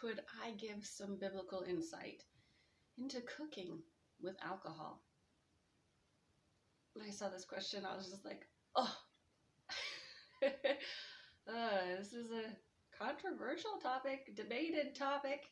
could I give some biblical insight into cooking with alcohol? When I saw this question, I was just like, oh, this is a controversial topic, debated topic,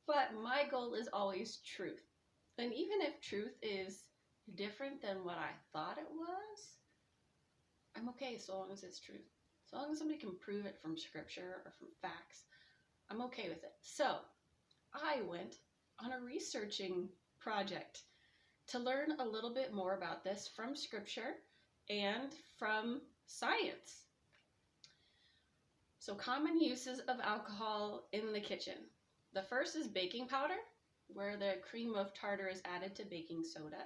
but my goal is always truth. And even if truth is different than what I thought it was, I'm okay so long as it's truth. So long as somebody can prove it from scripture or from facts, I'm okay with it. So I went on a researching project to learn a little bit more about this from scripture and from science. So common uses of alcohol in the kitchen. The first is baking powder, where the cream of tartar is added to baking soda.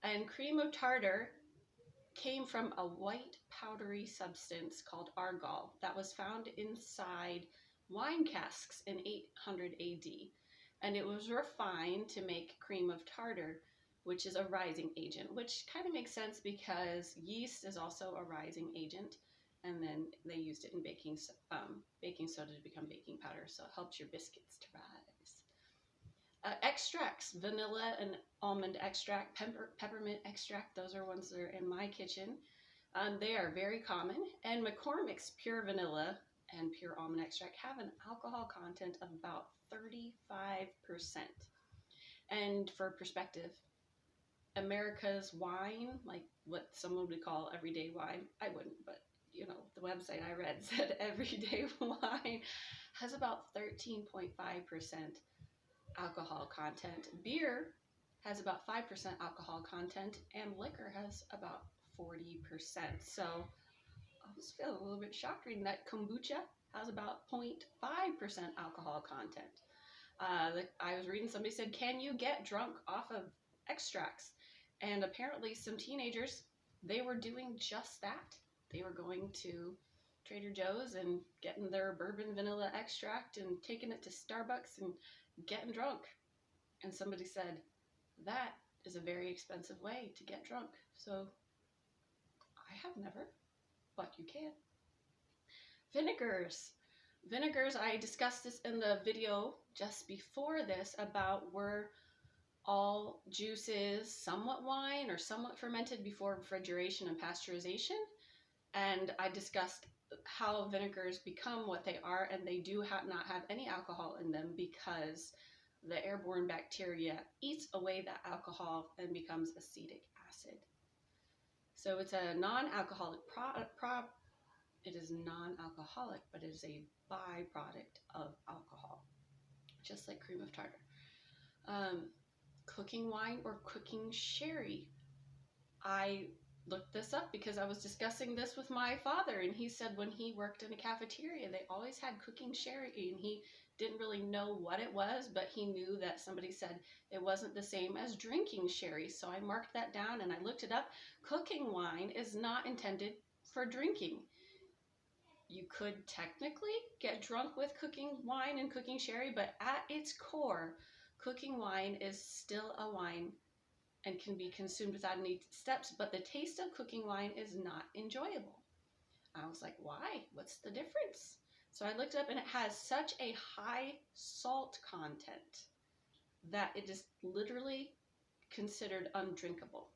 And cream of tartar came from a white powdery substance called argol that was found inside wine casks in 800 AD. And it was refined to make cream of tartar, which is a rising agent, which kind of makes sense because yeast is also a rising agent. And then they used it in baking soda to become baking powder, so it helps your biscuits to rise. Extracts, vanilla and almond extract, peppermint extract, those are ones that are in my kitchen. They are very common, and McCormick's pure vanilla and pure almond extract have an alcohol content of about 35%. And for perspective, America's wine, like what someone would call everyday wine, I wouldn't, but you know, the website I read said everyday wine has about 13.5% alcohol content. Beer has about 5% alcohol content, and liquor has about 40%. So I was feeling a little bit shocked reading that kombucha has about 0.5% alcohol content. I was reading, somebody said, can you get drunk off of extracts? And apparently some teenagers, they were doing just that. They were going to Trader Joe's and getting their bourbon vanilla extract and taking it to Starbucks and getting drunk. And somebody said, that is a very expensive way to get drunk. So I have never, but you can. Vinegars. Vinegars, I discussed this in the video just before this about were all juices somewhat wine or somewhat fermented before refrigeration and pasteurization. And I discussed how vinegars become what they are, and they do not have any alcohol in them because the airborne bacteria eats away that alcohol and becomes acetic acid. So it's a non-alcoholic it is non-alcoholic, but it is a byproduct of alcohol, just like cream of tartar. Cooking wine or cooking sherry. I looked this up because I was discussing this with my father, and he said when he worked in a cafeteria, they always had cooking sherry, and he didn't really know what it was, but he knew that somebody said it wasn't the same as drinking sherry. So I marked that down and I looked it up. Cooking wine is not intended for drinking. You could technically get drunk with cooking wine and cooking sherry, but at its core, cooking wine is still a wine and can be consumed without any steps, but the taste of cooking wine is not enjoyable. I was like, why? What's the difference? So I looked up, and it has such a high salt content that it is literally considered undrinkable.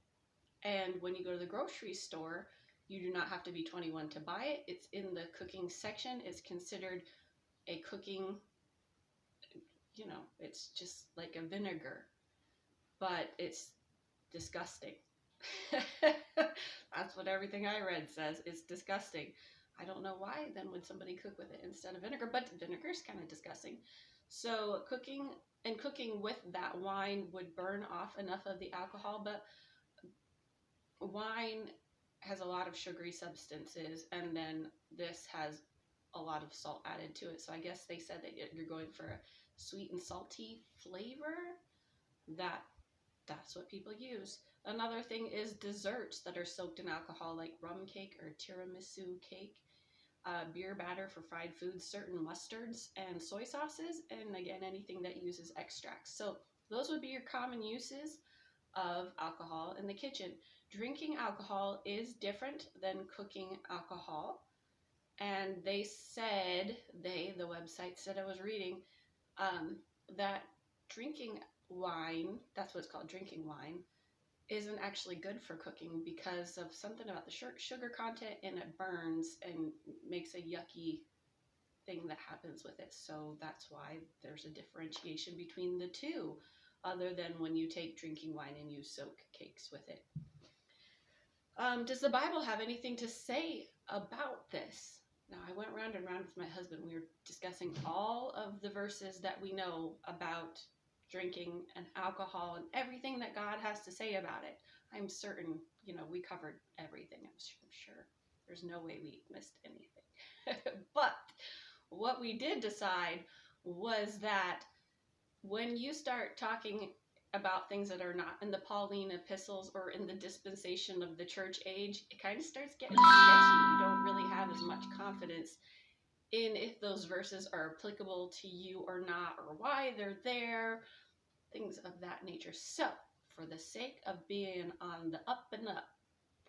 And when you go to the grocery store, you do not have to be 21 to buy it. It's in the cooking section. It's considered a cooking, it's just like a vinegar, but it's disgusting. That's what everything I read says. It's disgusting. I don't know why then would somebody cook with it instead of vinegar, but vinegar is kind of disgusting. So cooking with that wine would burn off enough of the alcohol, but wine has a lot of sugary substances, and then this has a lot of salt added to it. So I guess they said that you're going for a sweet and salty flavor. That's what people use. Another thing is desserts that are soaked in alcohol, like rum cake or tiramisu cake, beer batter for fried foods, certain mustards and soy sauces, and again, anything that uses extracts. So those would be your common uses of alcohol in the kitchen. Drinking alcohol is different than cooking alcohol. And they said, the website said I was reading, that drinking wine, that's what it's called, drinking wine, isn't actually good for cooking because of something about the sugar content, and it burns and makes a yucky thing that happens with it. So that's why there's a differentiation between the two, other than when you take drinking wine and you soak cakes with it. Does the Bible have anything to say about this? Now, I went round and round with my husband. We were discussing all of the verses that we know about drinking and alcohol and everything that God has to say about it. I'm certain, we covered everything. I'm sure there's no way we missed anything. But what we did decide was that when you start talking about things that are not in the Pauline epistles or in the dispensation of the church age, it kind of starts getting sketchy. You don't really have as much confidence in if those verses are applicable to you or not, or why they're there, things of that nature. So, for the sake of being on the up and up,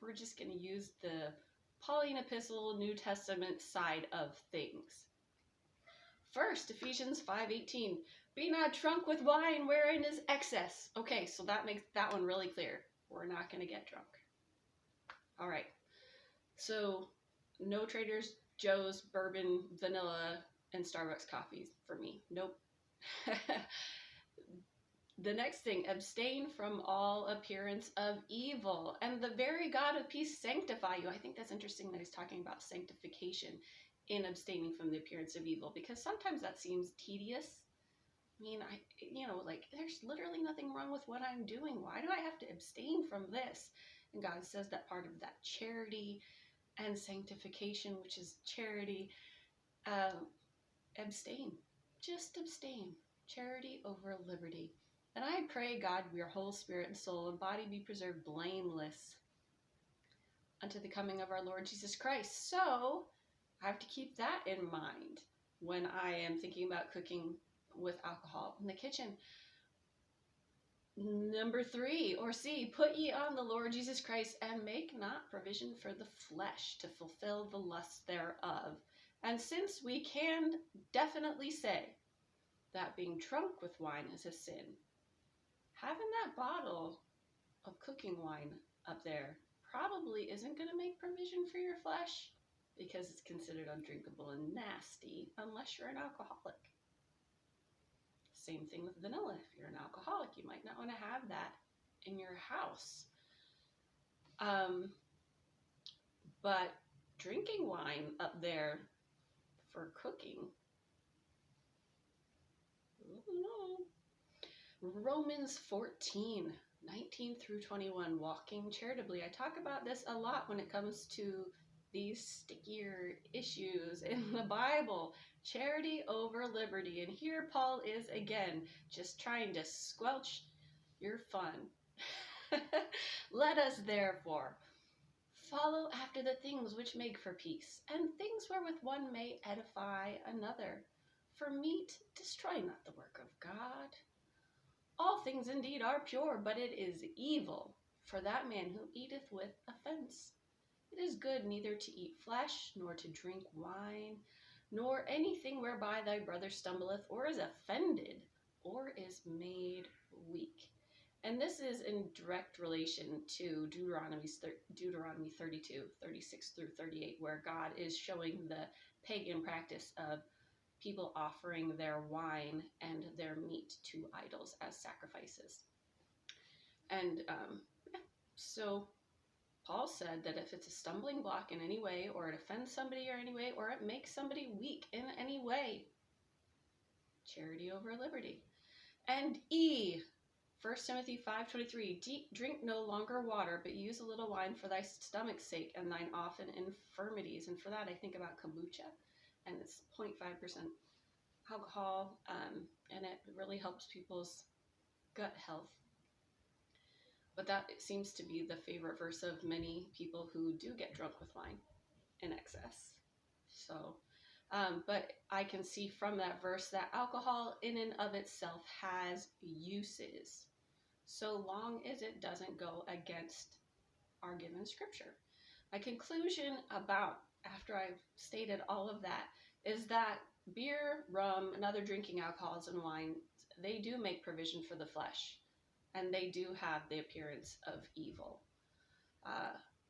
we're just going to use the Pauline epistle, New Testament side of things. First, Ephesians 5:18. Be not drunk with wine wherein is excess. Okay, so that makes that one really clear. We're not going to get drunk. All right. So, no Trader Joe's bourbon, vanilla, and Starbucks coffees for me. Nope. The next thing, abstain from all appearance of evil, and the very God of peace sanctify you. I think that's interesting that he's talking about sanctification in abstaining from the appearance of evil, because sometimes that seems tedious. I mean, there's literally nothing wrong with what I'm doing. Why do I have to abstain from this? And God says that part of that charity and sanctification, which is charity, abstain. Just abstain. Charity over liberty. And I pray, God, your whole spirit and soul and body be preserved blameless unto the coming of our Lord Jesus Christ. So I have to keep that in mind when I am thinking about cooking with alcohol in the kitchen. Number 3, or C, put ye on the Lord Jesus Christ, and make not provision for the flesh to fulfill the lusts thereof. And since we can definitely say that being drunk with wine is a sin, having that bottle of cooking wine up there probably isn't going to make provision for your flesh, because it's considered undrinkable and nasty unless you're an alcoholic. Same thing with vanilla. If you're an alcoholic, you might not want to have that in your house. But drinking wine up there for cooking, no. Romans 14:19-21, walking charitably. I talk about this a lot when it comes to these stickier issues in the Bible. Charity over liberty. And here Paul is again, just trying to squelch your fun. Let us therefore follow after the things which make for peace, and things wherewith one may edify another. For meat destroy not the work of God. All things indeed are pure, but it is evil for that man who eateth with offense. It is good neither to eat flesh, nor to drink wine, nor anything whereby thy brother stumbleth, or is offended, or is made weak. And this is in direct relation to Deuteronomy 32:36-38, where God is showing the pagan practice of people offering their wine and their meat to idols as sacrifices. And so Paul said that if it's a stumbling block in any way, or it offends somebody or any way, or it makes somebody weak in any way, charity over liberty. And E, 1 Timothy 5:23, drink no longer water, but use a little wine for thy stomach's sake and thine often infirmities. And for that, I think about kombucha, and it's 0.5% alcohol, and it really helps people's gut health. But that seems to be the favorite verse of many people who do get drunk with wine in excess. So, but I can see from that verse that alcohol in and of itself has uses, so long as it doesn't go against our given scripture. My conclusion about, after I've stated all of that, is that beer, rum, and other drinking alcohols and wine, they do make provision for the flesh, and they do have the appearance of evil.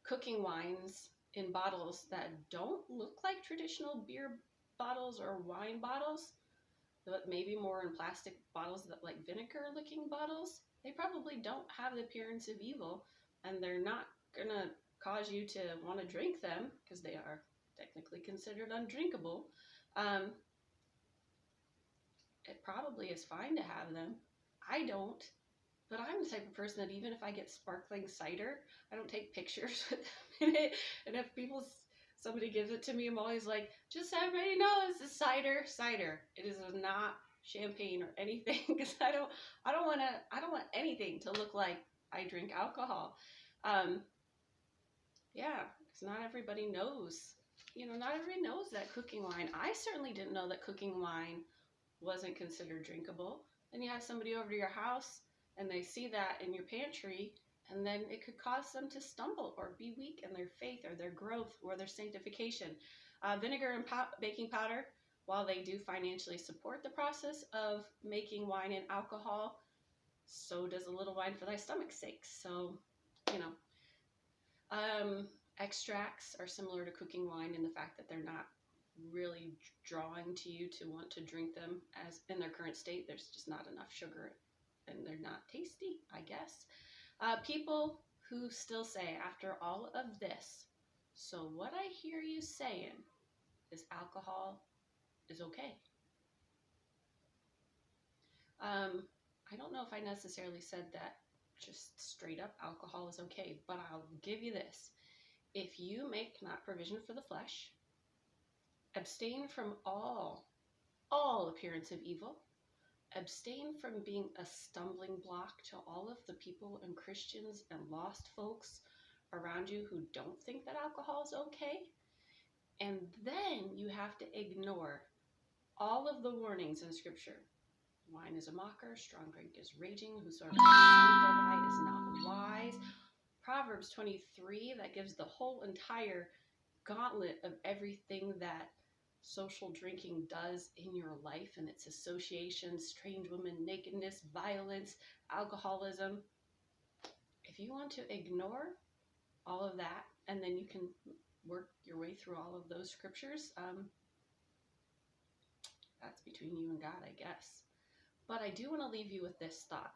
Cooking wines in bottles that don't look like traditional beer bottles or wine bottles, but maybe more in plastic bottles that like vinegar looking bottles, they probably don't have the appearance of evil, and they're not gonna cause you to want to drink them because they are technically considered undrinkable. It probably is fine to have them. I don't, but I'm the type of person that even if I get sparkling cider, I don't take pictures with them in it. And if somebody gives it to me, I'm always like, just so everybody knows, it's cider. It is not champagne or anything, because I don't want anything to look like I drink alcohol. Yeah, because not everybody knows. Not everybody knows that cooking wine. I certainly didn't know that cooking wine wasn't considered drinkable. Then you have somebody over to your house and they see that in your pantry, and then it could cause them to stumble or be weak in their faith or their growth or their sanctification. Vinegar and baking powder, while they do financially support the process of making wine and alcohol, so does a little wine for thy stomach's sake. So, extracts are similar to cooking wine in the fact that they're not really drawing to you to want to drink them as in their current state. There's just not enough sugar and they're not tasty, I guess. People who still say after all of this, so what I hear you saying is alcohol is okay. I don't know if I necessarily said that just straight up alcohol is okay, but I'll give you this. If you make not provision for the flesh, abstain from all appearance of evil, abstain from being a stumbling block to all of the people and Christians and lost folks around you who don't think that alcohol is okay, and then you have to ignore all of the warnings in Scripture. Wine is a mocker, strong drink is raging, whosoever consumes thereby is not wise. Proverbs 23, that gives the whole entire gauntlet of everything that social drinking does in your life and its associations: strange women, nakedness, violence, alcoholism. If you want to ignore all of that, and then you can work your way through all of those scriptures, that's between you and God, I guess. But I do want to leave you with this thought.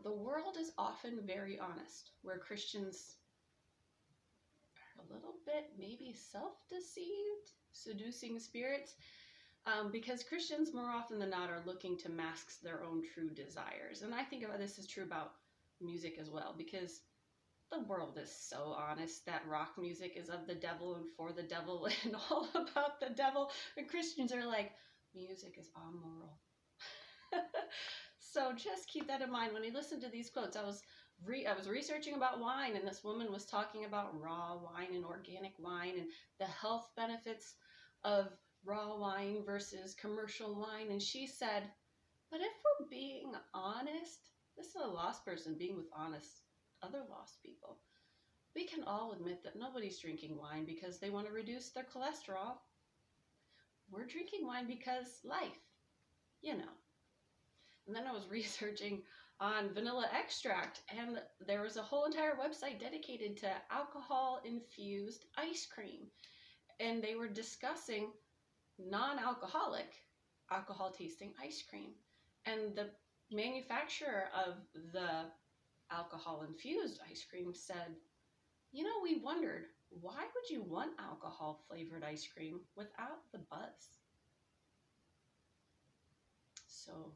The world is often very honest, where Christians are a little bit maybe self-deceived, seducing spirits, because Christians more often than not are looking to mask their own true desires. And I think about this is true about music as well, because the world is so honest that rock music is of the devil and for the devil and all about the devil. And Christians are like, music is amoral. So just keep that in mind when you listen to these quotes. I was researching about wine, and this woman was talking about raw wine and organic wine and the health benefits of raw wine versus commercial wine. And she said, but if we're being honest, this is a lost person being with honest other lost people. We can all admit that nobody's drinking wine because they want to reduce their cholesterol. We're drinking wine because life, And then I was researching on vanilla extract, and there was a whole entire website dedicated to alcohol-infused ice cream. And they were discussing non-alcoholic, alcohol-tasting ice cream. And the manufacturer of the alcohol-infused ice cream said, we wondered, why would you want alcohol-flavored ice cream without the buzz? So,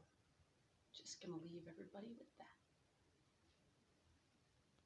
just going to leave everybody with that.